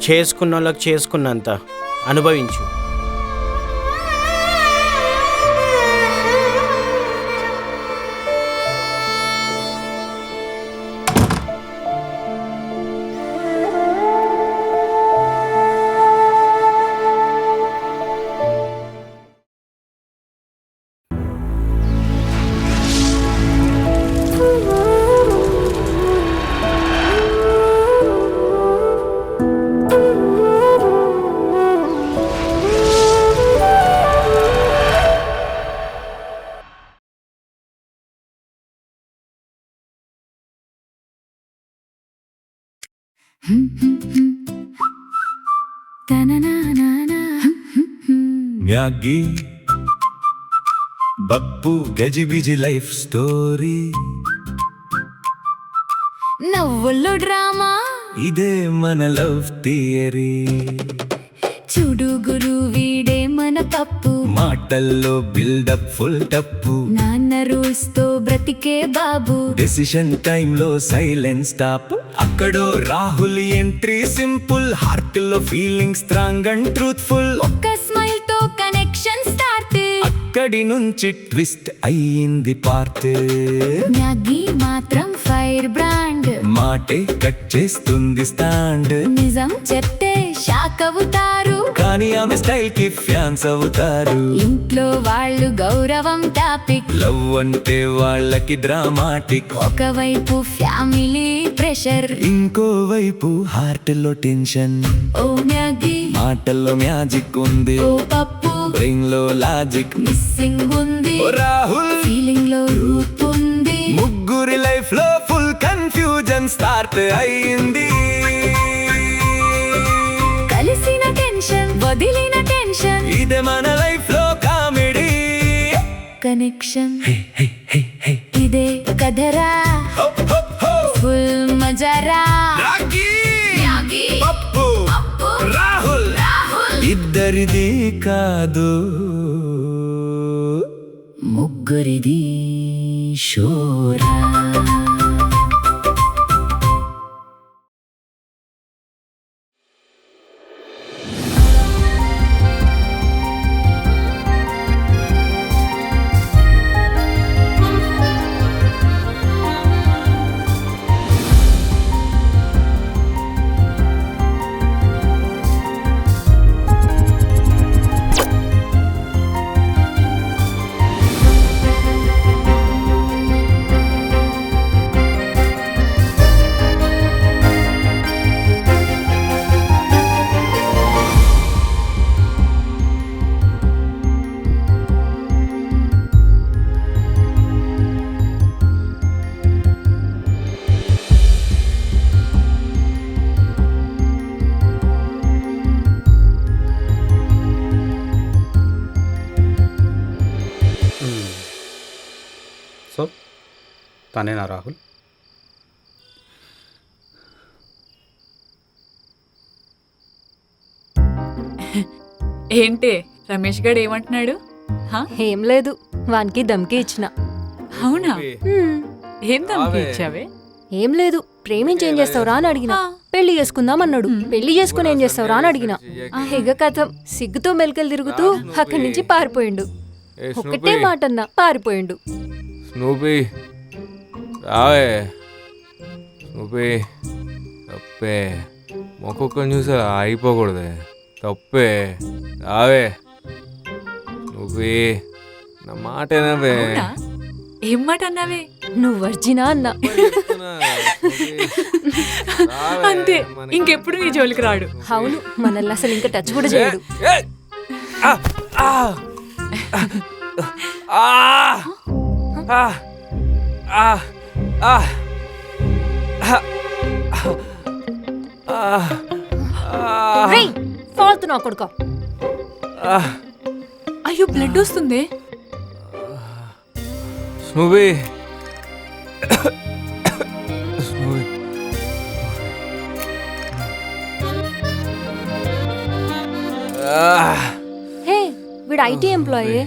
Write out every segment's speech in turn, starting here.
చేసుకున్న వాళ్ళకి చేసుకున్నంత అనుభవించు. Maggi Bappu గజిబిజి life story, నవ్వుల్లో drama, ఇదే మన లవ్ థియరీ. చూడు గురు వీడే మన పప్పు, మాటల్లో బిల్డప్ ఫుల్ టప్పు, నాన్న రూల్స్ తో బ్రతికే బాబు. డెసిషన్ టైమ్ లో సైలెన్స్ స్టాప్. అక్కడో రాహుల్ ఎంట్రీ సింపుల్, హార్ట్ లో ఫీలింగ్ స్ట్రాంగ్ అండ్ ట్రూత్ఫుల్. ఒక్క స్మైల్ తో కనెక్షన్ స్టార్ట్, అక్కడి నుంచి ట్విస్ట్ అయ్యింది పార్ట్. మ్యాగీ మాత్రం ఫైర్ బ్రాండ్, మాటే కట్ చేస్తుంది స్టాండ్. నిజం చెప్తే షాక్ అవుతారు, కానీ ఆమె స్టైల్ కి ఫ్యాన్స్ అవుతారు. ఇంట్లో వాళ్ళు గౌరవం టాపిక్, లవ్ అంటే వాళ్ళకి డ్రామాటిక్. ఒకవైపు ఫ్యామిలీ ప్రెషర్, ఇంకోవైపు హార్ట్ లో టెన్షన్. ఓ మ్యాగీ మాటల్లో మ్యాజిక్ ఉంది, ఓ పప్పు బ్రెయిన్ లో లాజిక్ మిస్సింగ్ ఉంది. ఓ రాహుల్ ఫీలింగ్ లో రూప్ ఉంది, ముగ్గురి లైఫ్ లో ఫుల్ కన్ఫ్యూజన్ స్టార్ట్ అయ్యింది. కలిసిన టెన్షన్ వదిలిన టెన్షన్, ఇదే మన లైఫ్ లో కామెడీ. కనెక్షన్ ఇదే కథరా, ఫుల్ మజారా. పప్పు రాహుల్ ఇద్దరిది కాదు, ముగ్గురిది షోరా. సో తనేనా రాహుల్? ఏంటే రమేష్ గారు ఏమంటున్నాడు? ఏం లేదు, వానికి దమ్కి ఇచ్చిన. అవునా? ఏం దమ్కి ఇచ్చావే? ఏం లేదు, ప్రేమించి ఏం చేస్తావురా అని అడిగినా. పెళ్లి చేసుకుందాం అన్నాడు. పెళ్లి చేసుకుని ఏం చేస్తావురా అని అడిగినా. ఇక కథం సిగ్గుతో మెలికలు తిరుగుతూ అక్కడి నుంచి పారిపోయిండు. ఒకటే మాట అన్నా, పారిపోయిండు. స్నూపీ రావే, స్నూపీ తప్పే, మొక్కొక్కని చూసి అయిపోకూడదే, తప్పే, రావే స్నూపీ, నా మాట ఏనావే? ఏం మాట అన్నావే? నువ్వు వర్జినా అన్నా. అంతే, ఇంకెప్పుడు నీ జోలికి రాడు. అవును, మనల్ని అసలు ఇంకా టచ్ కూడా చేయడు. ఫాల్తు నా కొడుకో. అయ్యో, బ్లడ్ వస్తుంది. స్నూపీ హే, వీడు ఐటీ ఎంప్లాయీ.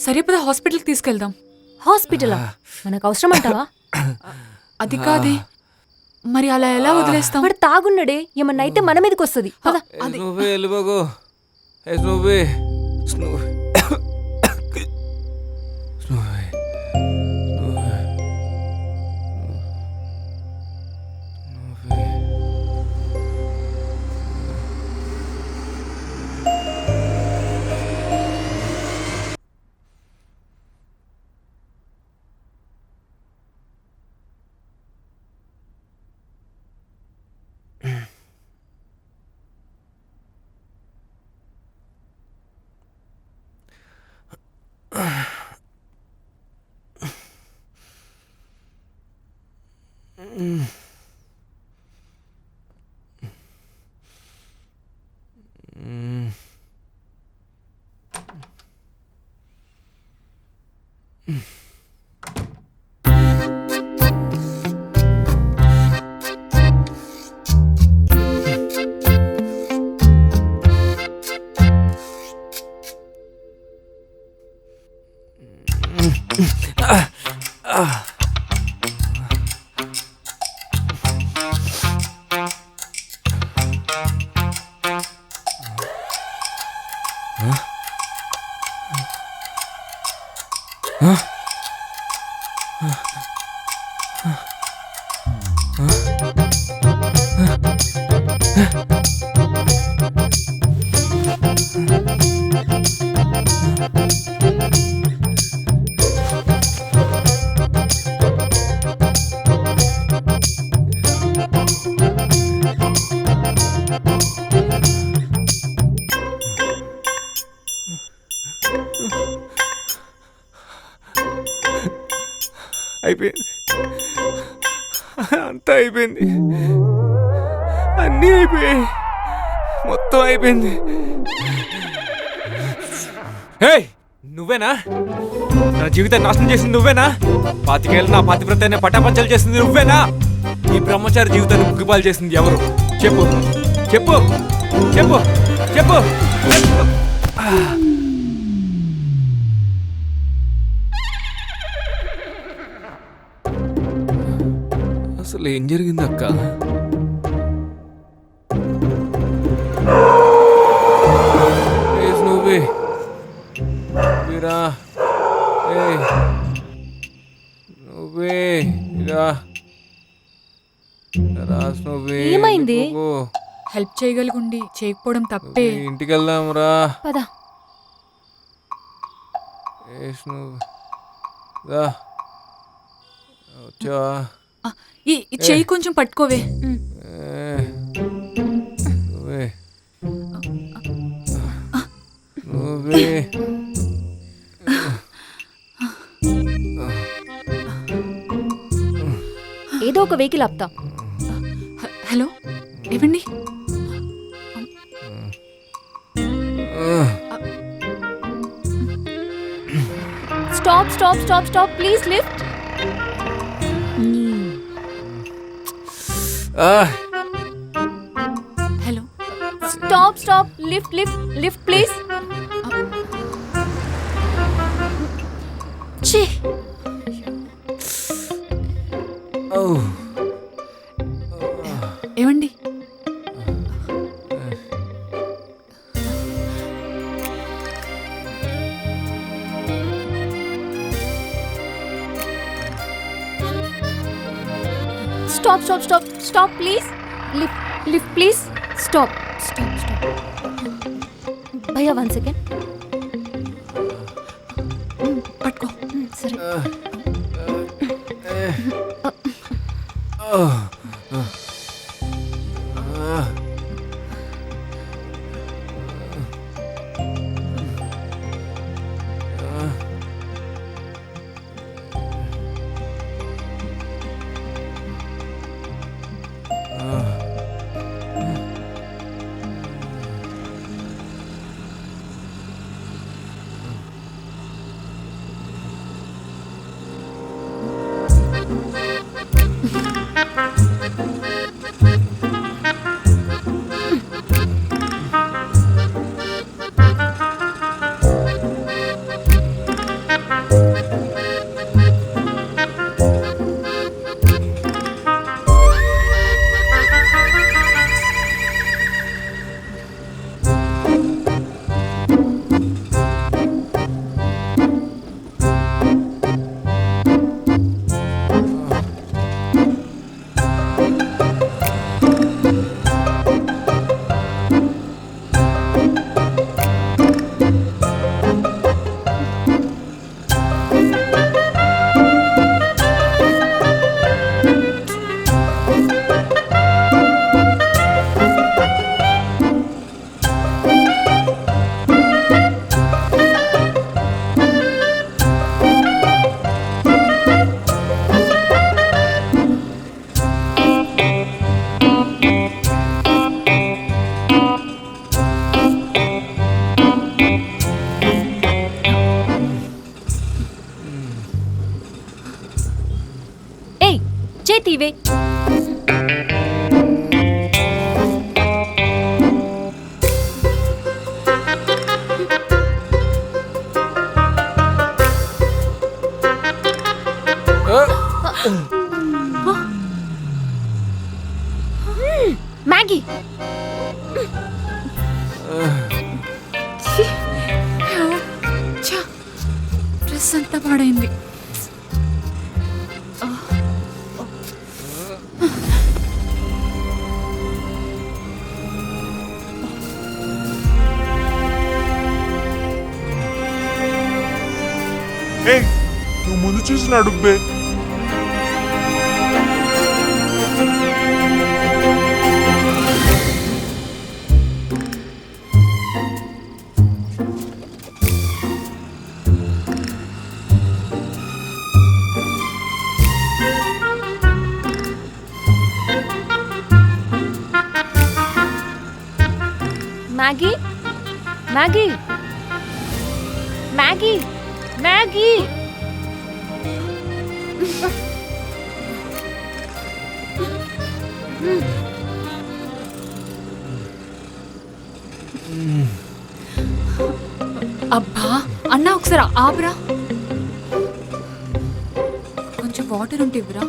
సరే పద, హాస్పిటల్కి తీసుకెళ్దాం. హాస్పిటలా? మనకు అవసరం అంటావా? అది కాదే, మరి అలా ఎలా వదిలేస్తాం? వాడు తాగున్నాడే, ఏమన్నా అయితే మన మీదకి వస్తుంది. నువ్వే వెళ్ళిపోకు. నువ్వే అయిపోయింది. అంతా అయిపోయింది. అన్నీ అయిపోయాయి. మొత్తం అయిపోయింది. ఏయ్, నువ్వేనా నా జీవితాన్ని నాశనం చేసింది? నువ్వేనా 25 ఏళ్ళు నా పాతివ్రతాన్ని పటాపంచలు చేసింది? నువ్వేనా ఈ బ్రహ్మచారి జీవితాన్ని ముగ్గుపాలు చేసింది ఎవరు? చెప్పు చెప్పు చెప్పు చెప్పు. అసలు ఏం జరిగింది అక్క? నువ్వే నువ్వే ఏమైంది? హెల్ప్ చేయగలిగుండి చేయకపోవడం తప్పే. ఇంటికి వెళ్దాం రా. పద. వచ్చావా? ఈ చెయ్యి కొంచెం పట్టుకోవే. నువ్వే ఏదో ఒక వెహికల్ ఆపుతా. హలో, ఇవ్వండి. Stop stop stop stop please lift. Hello, stop stop lift lift lift please. ఛీ, ఇవ్వండి. Stop stop stop stop please. Lift lift please. Stop stop stop. భయ్యా 1 సెకండ్. పట్టుకో. సరే. మ్యాగీ డ్రెస్ అంతా పాడైంది. నువ్వు ముందు చూసిన అడుబ్బే. మ్యాగీ మ్యాగీ మ్యాగీ మ్యాగీ అబ్బా అన్నా ఒకసారి ఆపరా. కొంచెం వాటర్ ఉంటే ఇవ్వరా.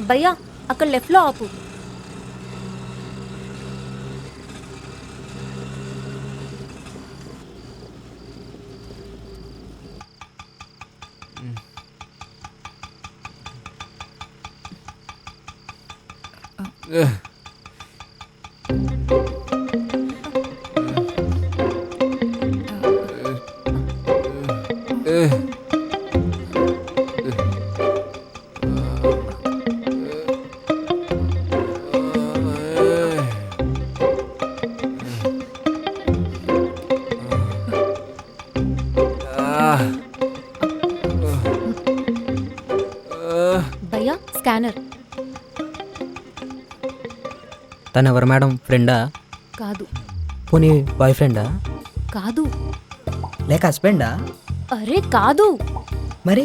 భయ్యా అక్కడ లెఫ్ట్లో ఆపు. భయ్యా స్కానర్. తను ఎవరు మేడం? ఫ్రెండా? కాదు. పోనీ బాయ్ ఫ్రెండా? కాదు. లేక హస్బెండా? అరే కాదు. మరి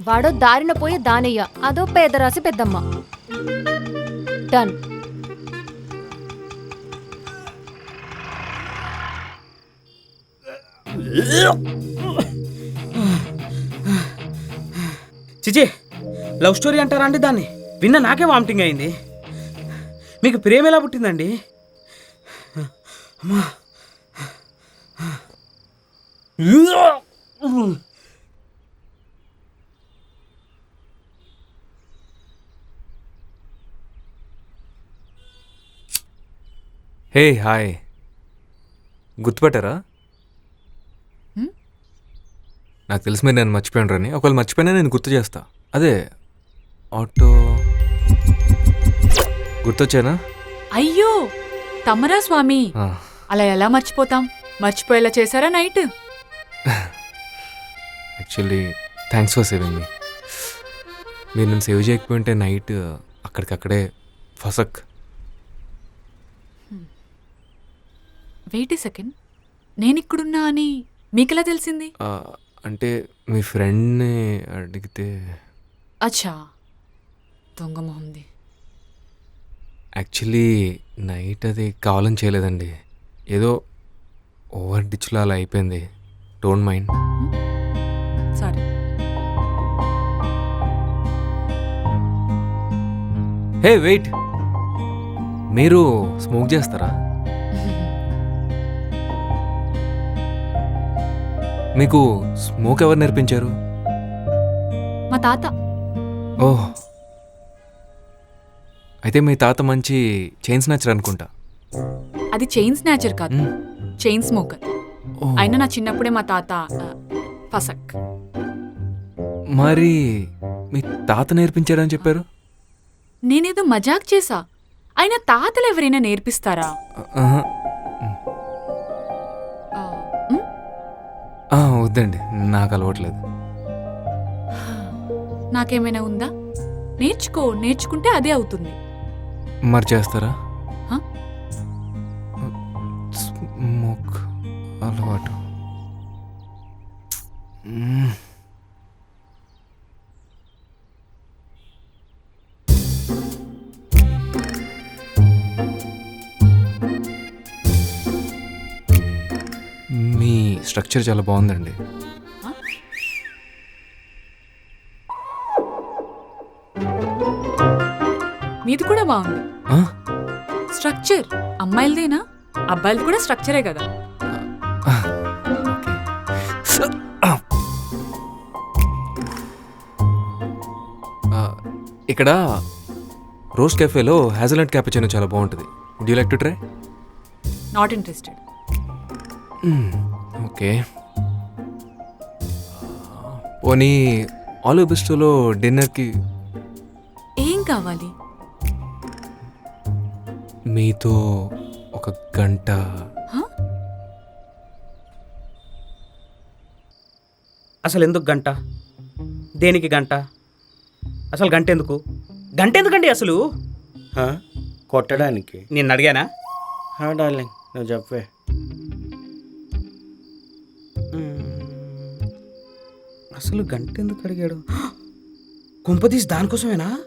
వాడో దారిన పోయే దానయ్య, అదో పేదరాశి పెద్దమ్మ. డన్. చిచి, లవ్ స్టోరీ అంటారా అండి దాన్ని? విన్న నాకే వామిటింగ్ అయింది. మీకు ప్రేమ ఎలా పుట్టిందండి? అమ్మా. హే హాయ్, గుర్తుపెట్టారా? నాకు తెలిసి మీరు నేను మర్చిపోయాను రాని. ఒకవేళ మర్చిపోయినా నేను గుర్తు చేస్తా. అదే ఆటో గుర్తొచ్చానా? అయ్యో తమరా స్వామి, ఆ, అలా ఎలా మర్చిపోతాం? మర్చిపోయేలా చేశారా night? Actually thanks for saving me. మీరు నేను సేవ్ చేయకపోయింటే నైట్ అక్కడికక్కడే ఫసక్. వెయిట్ ఏ సెకండ్, నేను ఇక్కడున్నా అని మీకెలా తెలిసింది? అంటే మీ ఫ్రెండ్ని అడిగితే. అచ్చా, దొంగ మొహంది. యాక్చువల్లీ నైట్ అది కావాలని చేయలేదండి, ఏదో ఓవర్ డిచ్లో అలా అయిపోయింది. Don't mind. సరే. హే వెయిట్, మీరు స్మోక్ చేస్తారా? మీకు స్మోక్ ఎవరు నేర్పించారు? మా తాత. ఓహ్, అయితే మీ తాత మంచి చైన్ స్నాచర్ అనుకుంటా. అది చైన్ స్నాచర్ కాదు, చైన్ స్మోకర్. అయినా నా చిన్నప్పుడే మా తాత ఫసక్. మరి మీ తాత నేర్పించారని చెప్పారు? నేనేదో మజాక్ చేసా. అయినా తాతలు ఎవరైనా నేర్పిస్తారా? ఆహా. వద్దండి, నాకు అలవాట్లేదు. నాకేమైనా ఉందా? నేర్చుకుంటే అదే అవుతుంది. మరి చేస్తారా? హ? స్మోక్ అలవాటు. మీ స్ట్రక్చర్ చాలా బాగుందండి. మీది కూడా బాగుంది. ఆ? స్ట్రక్చర్ అమ్మాయిలదేనా? అబ్బాయిలు కూడా స్ట్రక్చరే కదా. ఇక్కడ రోజ్ కెఫేలో హ్యాజల్నట్ క్యాపుచినో చాలా బాగుంటుంది. Would you like to try? Not interested. Okay. పోనీ ఆలివ్ బిస్ట్రోలో డిన్నర్కి ఏం కావాలి? మీతో ఒక గంట. అసలు ఎందుకు గంట? దేనికి గంట? అసలు గంట ఎందుకు? గంట ఎందుకండి అసలు? కొట్టడానికి. నేను అడిగానా? డార్లింగ్ నువ్వు చెప్పే. అసలు గంట ఎందుకు అడిగాడు? కుంపతీసి దానికోసమేనా?